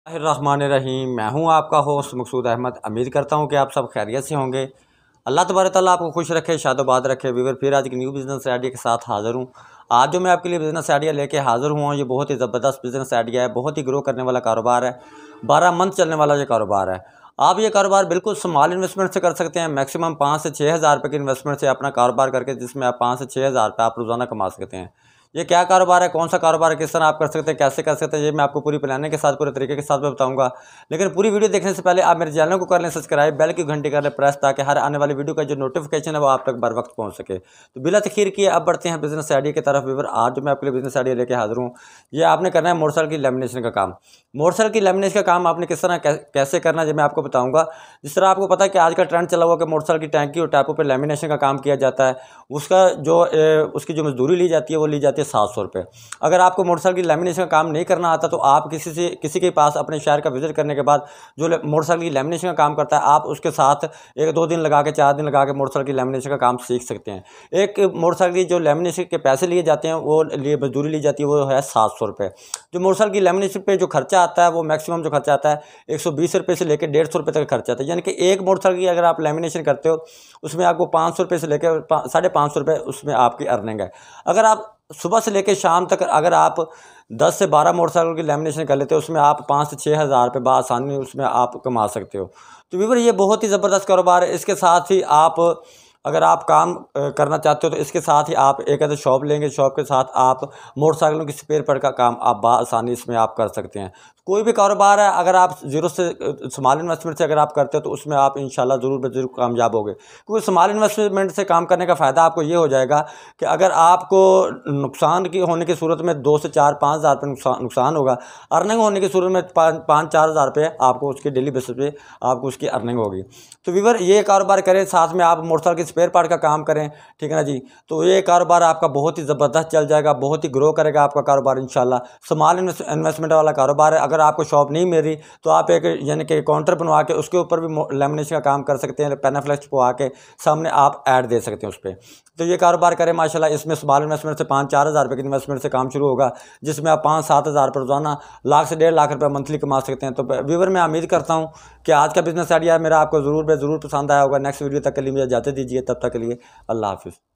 रहमान, मैं हूं आपका होस्ट मकसूद अहमद। उम्मीद करता हूं कि आप सब खैरियत से होंगे। अल्लाह तबारक तआला आपको खुश रखे, शादोबाद रखे। वीवर फिर आज की न्यू बिज़नेस आइडिया के साथ हाज़िर हूं। आज जो मैं आपके लिए बिज़नेस आइडिया लेके हाज़िर हुआ हूँ, ये बहुत ही ज़बरदस्त बिज़नेस आइडिया है। बहुत ही ग्रो करने वाला कारोबार है। 12 मंथ चलने वाला ये कारोबार है। आप ये कारोबार बिल्कुल स्मॉल इन्वेस्टमेंट से कर सकते हैं। मैक्सिमम 5 से 6 हज़ार रुपये की इन्वेस्टमेंट से अपना कारोबार करके, जिसमें आप 5 से 6 हज़ार रुपये आप रोज़ाना कमा सकते हैं। ये क्या कारोबार है, कौन सा कारोबार है, किस तरह आप कर सकते हैं, कैसे कर सकते हैं, ये मैं आपको पूरी प्लानिंग के साथ, पूरे तरीके के साथ मैं बताऊंगा। लेकिन पूरी वीडियो देखने से पहले आप मेरे चैनल को कर लें सब्सक्राइब, बेल की घंटी कर लें प्रेस, ताकि हर आने वाली वीडियो का जो नोटिफिकेशन है वो आप तक बर वक्त पहुंच सके। तो बिला तखीर किए अब बढ़ते हैं बिजनेस आइडिया की तरफ। व्यूअर, आज जो मैं आपके लिए बिजनेस आइडिया लेके हाजिर हूँ, ये आपने करना है मोटरसाइकिल की लेमिनेशन का काम। मोटरसाइकिल की लेमिनेशन का काम आपने किस तरह कैसे करना है, मैं आपको बताऊंगा। जिस तरह आपको पता है कि आज का ट्रेंड चला हुआ कि मोटरसाइकिल की टैंकी और टैपों पर लेमिनेशन का काम किया जाता है। उसका जो उसकी जो मजदूरी ली जाती है वो ली जाती है 700 रुपये। अगर आपको मोटरसाइकिल की लेमिनेशन का काम नहीं करना आता, तो आप किसी के पास अपने शहर का विजिट करने के बाद जो मोटरसाइकिल की लेमिनेशन का काम करता है, आप उसके साथ 1-2 दिन लगा के, 4 दिन लगा के मोटरसाइकिल की लेमिनेशन का काम सीख सकते हैं। एक मोटरसाइकिल की जो लेमिनेशन के पैसे लिए जाते हैं, वो मजदूरी ली जाती है, वो है 700 रुपये। जो मोटरसाइकिल की लेमिनेशन पे जो खर्चा आता है, वो मैक्सिमम जो खर्चा आता है 120 रुपये से लेकर 150 रुपये तक खर्चा आता है। यानी कि एक मोटरसाइकिल की अगर आप लेमिनेशन करते हो, उसमें आपको 500 रुपये से लेकर 550 रुपये उसमें आपकी अर्निंग है। अगर आप सुबह से लेकर शाम तक अगर आप 10 से 12 मोटरसाइकिल की लेमिनेशन कर लेते हो, उसमें आप 5 से 6 हज़ार रुपये बआसानी उसमें आप कमा सकते हो। तो व्यूअर, ये बहुत ही ज़बरदस्त कारोबार है। इसके साथ ही आप अगर आप काम करना चाहते हो, तो इसके साथ ही आप एक ऐसे शॉप लेंगे, शॉप के साथ आप मोटरसाइकिलों की स्पेयर पार्ट का काम आप बआसानी इसमें आप कर सकते हैं। कोई भी कारोबार है, अगर आप ज़ीरो से स्मॉल इन्वेस्टमेंट से अगर आप करते हो, तो उसमें आप इंशाल्लाह ज़रूर कामयाब होगे। क्योंकि स्मॉल इन्वेस्टमेंट से काम करने का फ़ायदा आपको ये हो जाएगा कि अगर आपको नुकसान की होने की सूरत में 2 से 4-5 हज़ार रुपये नुकसान होगा, अर्निंग होने की सूरत में 5-4 हज़ार रुपये आपको उसकी डेली बेसिस पे आपको उसकी अर्निंग होगी। तो व्यूअर, ये कारोबार करें, साथ में आप मोटरसाइकिल के स्पेयर पार्ट का काम करें, ठीक है ना जी। तो ये कारोबार आपका बहुत ही ज़बरदस्त चल जाएगा, बहुत ही ग्रो करेगा आपका कारोबार इंशाल्लाह। स्मॉल इन्वेस्टमेंट वाला कारोबार है। अगर आपको शॉप नहीं मिल रही, तो आप एक यानी कि काउंटर बनवा के उसके ऊपर भी लेमिनेशन का काम कर सकते हैं। पेनाफ्लेक्स पवा के सामने आप ऐड दे सकते हैं उस पर। तो ये कारोबार करें माशाल्लाह। इसमें स्मॉल इन्वेस्टमेंट से 5-4 हज़ार रुपये की इन्वेस्टमेंट से काम शुरू होगा, जिसमें आप 5-7 हज़ार रुपये रोजाना, लाख से 1.5 लाख रुपये मंथली कमा सकते हैं। तो व्यूअर, मैं उम्मीद करता हूँ कि आज का बिजनेस आइडिया मेरा आपको ज़रूर पसंद आया होगा। नेक्स्ट वीडियो तक के लिए मुझे इजाज़त दीजिए। तब तक के लिए अल्लाह हाफिज़।